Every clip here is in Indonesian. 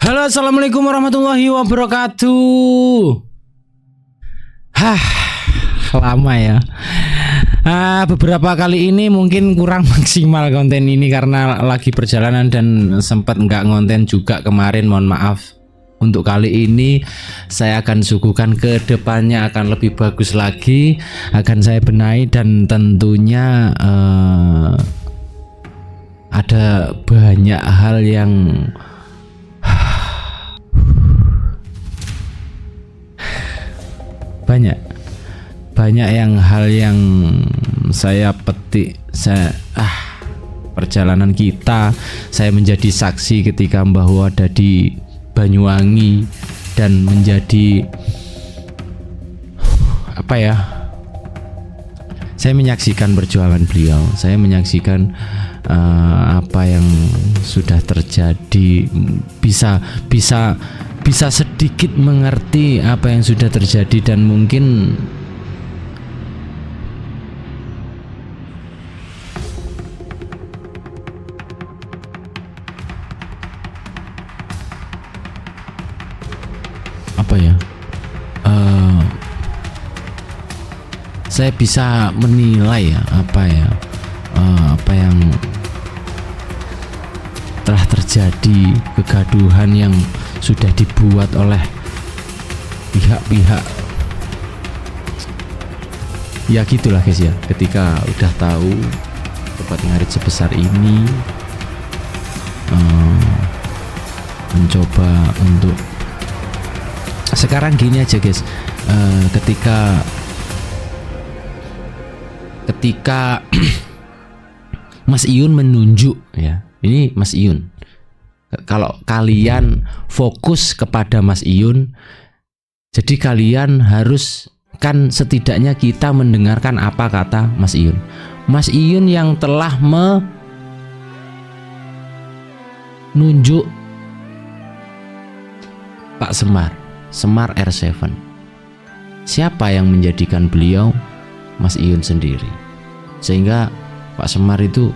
Halo, assalamualaikum warahmatullahi wabarakatuh. Lama ya. Beberapa kali ini mungkin kurang maksimal konten ini karena lagi perjalanan dan sempat nggak ngonten juga kemarin. Mohon maaf. Untuk kali ini saya akan suguhkan ke depannya akan lebih bagus lagi, akan saya benahi dan tentunya ada banyak hal yang banyak hal yang saya petik. Perjalanan kita, saya menjadi saksi ketika Mbah Wo ada di Banyuwangi dan menjadi saya menyaksikan perjuangan beliau, saya menyaksikan apa yang sudah terjadi, bisa sedikit mengerti apa yang sudah terjadi dan mungkin saya bisa menilai apa yang telah terjadi, kegaduhan yang sudah dibuat oleh pihak-pihak ya gitulah guys ya. Ketika udah tahu Sobat Ngarit sebesar ini mencoba untuk sekarang gini aja guys, ketika Mas Iyun menunjuk ya, ini Mas Iyun, kalau kalian fokus kepada Mas Iyun, jadi kalian harus kan setidaknya kita mendengarkan apa kata Mas Iyun. Mas Iyun yang telah menunjuk Pak Semar R7. Siapa yang menjadikan beliau? Mas Iyun sendiri. Sehingga Pak Semar itu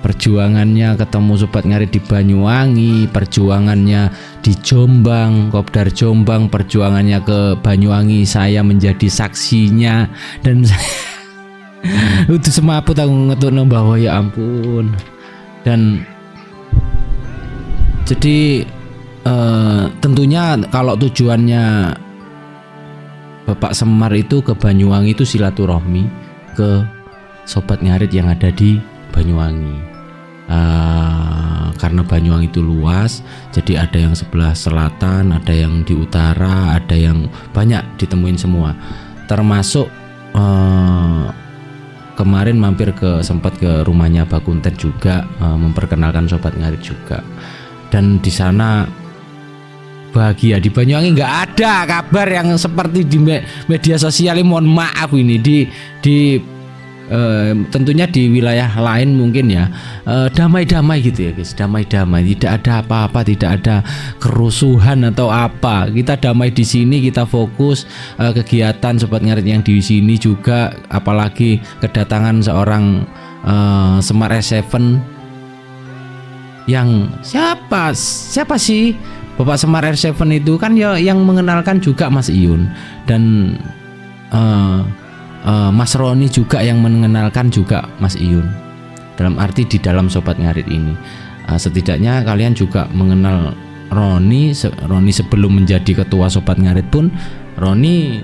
perjuangannya ketemu Sobat Ngarit di Banyuwangi, perjuangannya di Jombang, Kopdar Jombang, perjuangannya ke Banyuwangi, saya menjadi saksinya dan itu semaput aku ngetukno bahwa ya ampun. Dan jadi tentunya kalau tujuannya Bapak Semar itu ke Banyuwangi itu silaturahmi ke Sobat Ngarit yang ada di Banyuwangi. Karena Banyuwangi itu luas, jadi ada yang sebelah selatan, ada yang di utara, ada yang banyak ditemuin semua. Termasuk kemarin mampir sempat ke rumahnya Mbak Kuntet juga, memperkenalkan Sobat Ngarit juga. Dan di sana bahagia. Di Banyuwangi nggak ada kabar yang seperti di media sosial. Mohon maaf ini tentunya di wilayah lain mungkin ya damai-damai gitu ya guys, damai-damai, tidak ada apa-apa, tidak ada kerusuhan atau apa. Kita damai di sini, kita fokus kegiatan Sobat Ngarit yang di sini juga, apalagi kedatangan seorang Semar S7 yang siapa sih Bapak Semar R7 itu kan ya yang mengenalkan juga Mas Iyun dan Mas Roni juga yang mengenalkan juga Mas Iyun. Dalam arti di dalam Sobat Ngarit ini setidaknya kalian juga mengenal Roni sebelum menjadi ketua Sobat Ngarit pun Roni.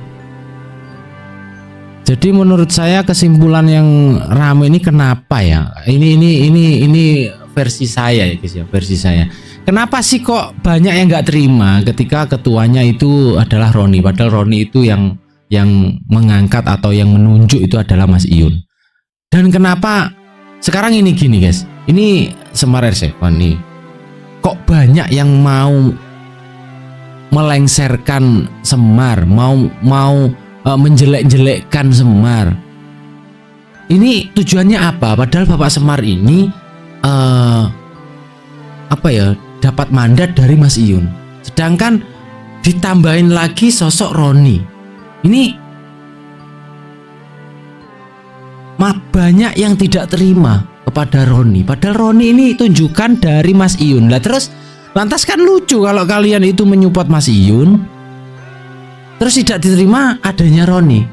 Jadi menurut saya kesimpulan yang ramai ini kenapa ya? Ini versi saya ya guys ya, versi saya. Kenapa sih kok banyak yang nggak terima ketika ketuanya itu adalah Roni, padahal Roni itu yang mengangkat atau yang menunjuk itu adalah Mas Iyun. Dan kenapa sekarang ini gini guys, ini Semar R7 nih, kok banyak yang mau melengsarkan Semar, mau menjelek-jelekkan Semar. Ini tujuannya apa? Padahal Bapak Semar ini dapat mandat dari Mas Iyun, sedangkan ditambahin lagi sosok Roni. Ini banyak yang tidak terima kepada Roni, padahal Roni ini tunjukkan dari Mas Iyun. Lah terus Lantas kan lucu kalau kalian itu menyupport Mas Iyun, terus tidak diterima adanya Roni.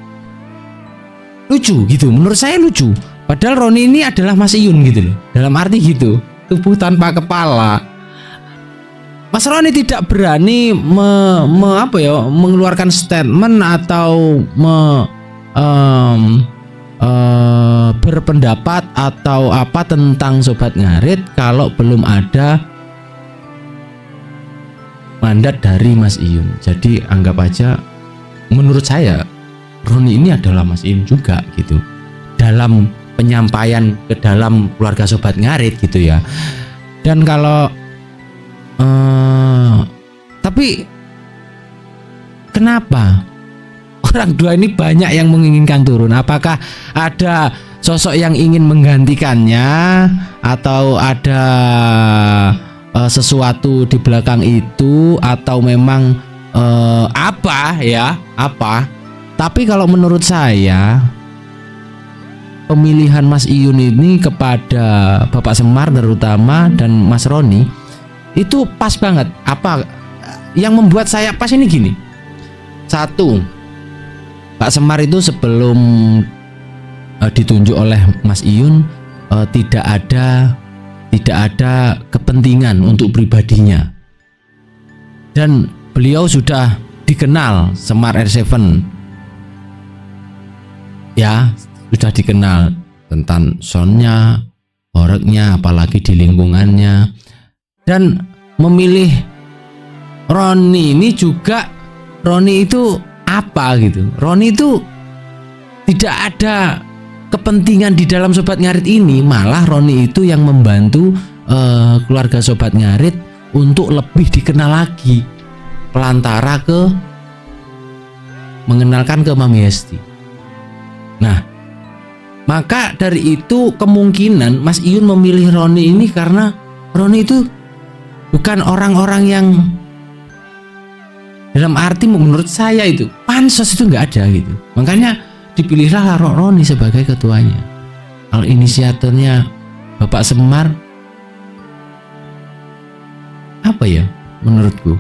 Lucu gitu, menurut saya lucu. Padahal Roni ini adalah Mas Iyun gitu loh. Dalam arti gitu, tubuh tanpa kepala. Mas Roni tidak berani mengeluarkan statement atau berpendapat atau apa tentang Sobat Ngarit kalau belum ada mandat dari Mas Iyun. Jadi anggap aja, menurut saya Roni ini adalah Mas Iyun juga gitu dalam penyampaian ke dalam keluarga Sobat Ngarit gitu ya. Dan kalau tapi kenapa orang dua ini banyak yang menginginkan turun? Apakah ada sosok yang ingin menggantikannya atau ada sesuatu di belakang itu, atau memang apa? Tapi kalau menurut saya, pemilihan Mas Iyun ini kepada Bapak Semar terutama dan Mas Roni itu pas banget. Apa yang membuat saya pas ini gini. Satu, Pak Semar itu sebelum ditunjuk oleh Mas Iyun tidak ada kepentingan untuk pribadinya, dan beliau sudah dikenal Semar R7 ya, sudah dikenal tentang soundnya, oreknya, apalagi di lingkungannya. Dan memilih Roni ini juga, Roni itu apa gitu, Roni itu tidak ada kepentingan di dalam Sobat Ngarit ini. Malah Roni itu yang membantu keluarga Sobat Ngarit untuk lebih dikenal lagi, pelantara ke mengenalkan ke Mami Hesti. Nah, maka dari itu kemungkinan Mas Iyun memilih Roni ini karena Roni itu bukan orang-orang yang, dalam arti menurut saya itu pansos itu nggak ada gitu. Makanya dipilihlah Roni sebagai ketuanya. Kalau inisiatornya Bapak Semar, apa ya menurutku?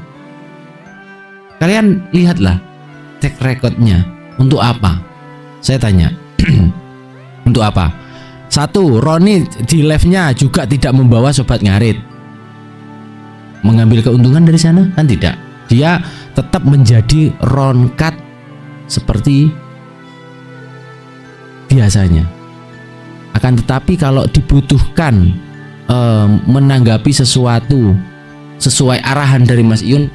Kalian lihatlah track recordnya. Untuk apa? Saya tanya. Untuk apa? Satu, Roni di live-nya juga tidak membawa Sobat Ngarit mengambil keuntungan dari sana, kan tidak. Dia tetap menjadi ronkat seperti biasanya. Akan tetapi kalau dibutuhkan menanggapi sesuatu sesuai arahan dari Mas Iyun,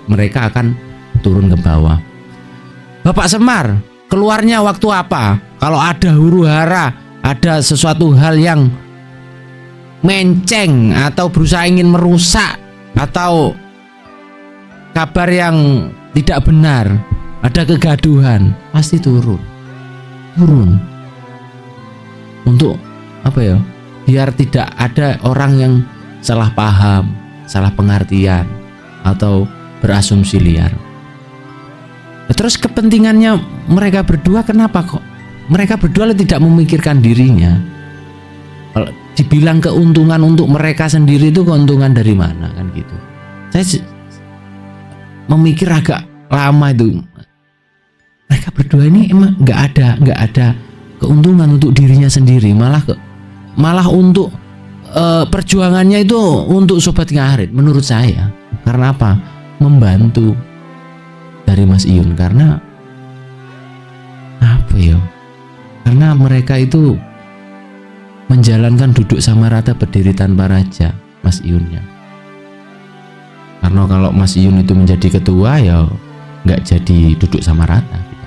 mereka akan turun ke bawah. Bapak Semar keluarnya waktu apa? Kalau ada huru hara, ada sesuatu hal yang menceng atau berusaha ingin merusak, atau kabar yang tidak benar, ada kegaduhan, pasti turun untuk apa ya, biar tidak ada orang yang salah paham, salah pengertian, atau berasumsi liar. Terus kepentingannya mereka berdua, kenapa kok mereka berdua tidak memikirkan dirinya? Kalau dibilang keuntungan untuk mereka sendiri, itu keuntungan dari mana kan gitu. Saya memikir agak lama itu. Mereka berdua ini emang nggak ada keuntungan untuk dirinya sendiri, malah untuk perjuangannya itu untuk Sobat Ngarit menurut saya. Karena apa? Membantu dari Mas Iyun. Karena apa ya? Karena mereka itu menjalankan duduk sama rata berdiri tanpa raja, Mas Iyunnya. Karena kalau Mas Iyun itu menjadi ketua, ya nggak jadi duduk sama rata gitu.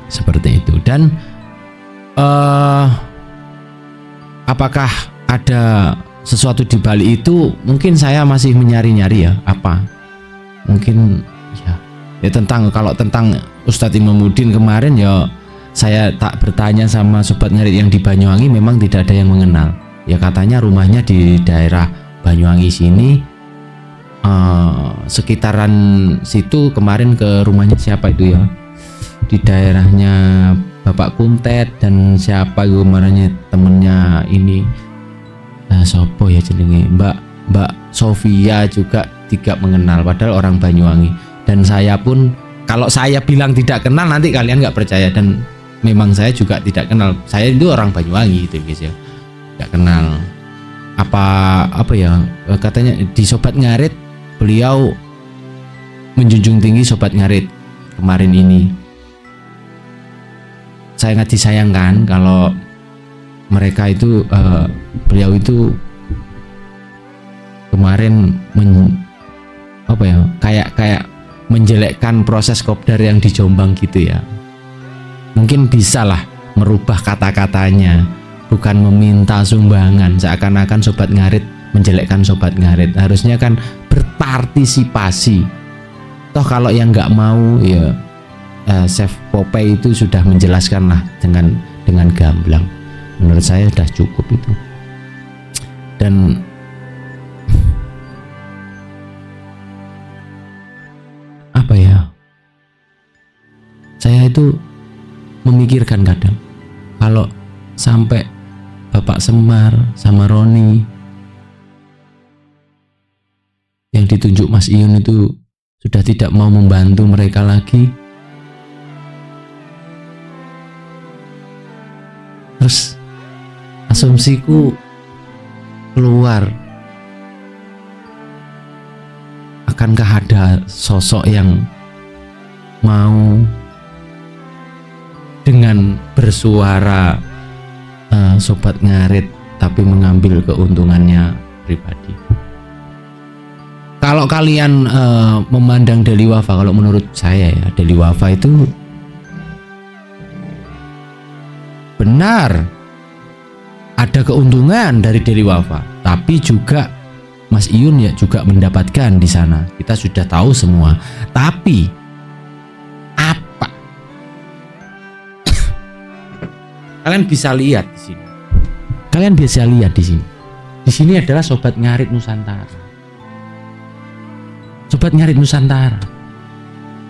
Seperti itu. Dan apakah ada sesuatu di balik itu? Mungkin saya masih menyari-nyari ya. Apa? Mungkin ya kalau tentang Ustadz Imamuddin kemarin, ya saya tak bertanya sama Sobat Ngarit yang di Banyuwangi, memang tidak ada yang mengenal. Ya katanya rumahnya di daerah Banyuwangi sini, sekitaran situ. Kemarin ke rumahnya siapa itu ya, di daerahnya Bapak Kuntet dan siapa itu kemarinnya temennya ini, sopo ya jenenge, Mbak Sofia juga tidak mengenal, padahal orang Banyuwangi. Dan saya pun kalau saya bilang tidak kenal nanti kalian nggak percaya, dan memang saya juga tidak kenal. Saya itu orang Banyuwangi gitu guys ya, nggak kenal. Apa ya katanya di Sobat Ngarit, beliau menjunjung tinggi Sobat Ngarit kemarin ini. Saya sangat disayangkan kalau mereka itu beliau itu kemarin kayak menjelekkan proses kopdar yang di Jombang gitu ya. Mungkin bisalah merubah kata-katanya, bukan meminta sumbangan, seakan-akan Sobat Ngarit menjelekkan Sobat Ngarit. Harusnya kan berpartisipasi. Toh kalau yang nggak mau ya Chef Popeye itu sudah menjelaskan lah dengan gamblang. Menurut saya sudah cukup itu. Dan apa ya, saya itu memikirkan kadang kalau sampai Bapak Semar sama Roni yang ditunjuk Mas Iyun itu sudah tidak mau membantu mereka lagi, terus asumsiku keluar, akankah ada sosok yang mau dengan bersuara Sobat Ngarit tapi mengambil keuntungannya pribadi? Kalau kalian memandang Deli Wafa, kalau menurut saya ya, Deli Wafa itu benar ada keuntungan dari Deli Wafa, tapi juga Mas Iyun ya juga mendapatkan di sana. Kita sudah tahu semua. Tapi apa? Kalian bisa lihat di sini. Kalian bisa lihat di sini. Di sini adalah Sobat Ngarit Nusantara. Sobat Ngarit Nusantara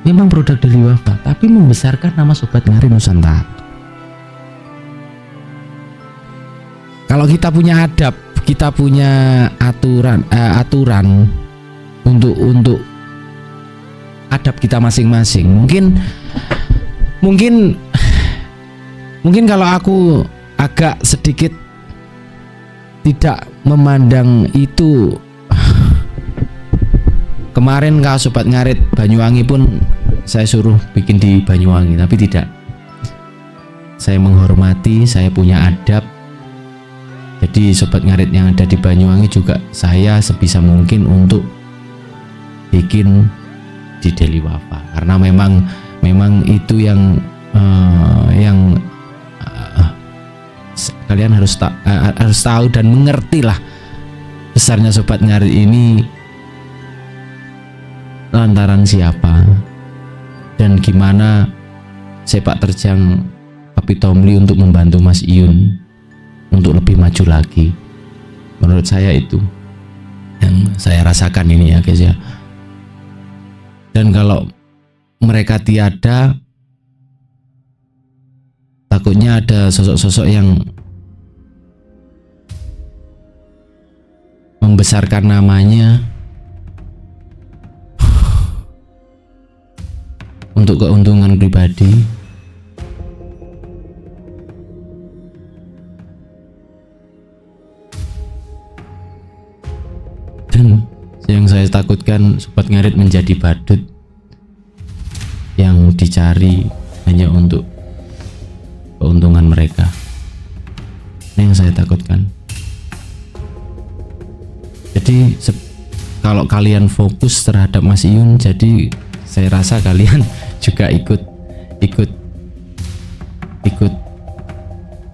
memang produk Deli Wafa, tapi membesarkan nama Sobat Ngarit Nusantara. Kalau kita punya adab, kita punya aturan untuk adab kita masing-masing. Mungkin kalau aku agak sedikit tidak memandang itu, kemarin kalau Sobat Ngarit Banyuwangi pun saya suruh bikin di Banyuwangi, tapi tidak. Saya menghormati, saya punya adab. Jadi Sobat Ngarit yang ada di Banyuwangi juga saya sebisa mungkin untuk bikin di Deli Wafa, karena memang itu yang kalian harus tahu dan mengerti lah besarnya Sobat Ngarit ini lantaran siapa dan gimana sepak terjang Papi Tomli untuk membantu Mas Iyun untuk lebih maju lagi. Menurut saya itu yang saya rasakan ini ya guys ya. Dan kalau mereka tiada, takutnya ada sosok-sosok yang membesarkan namanya untuk keuntungan pribadi. Dan yang saya takutkan Sobat Ngarit menjadi badut yang dicari hanya untuk keuntungan mereka. Ini yang saya takutkan. Jadi kalau kalian fokus terhadap Mas Iyun, jadi saya rasa kalian juga ikut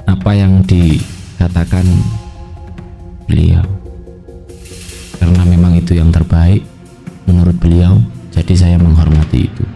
apa yang dikatakan beliau, karena memang itu yang terbaik menurut beliau. Jadi saya menghormati itu.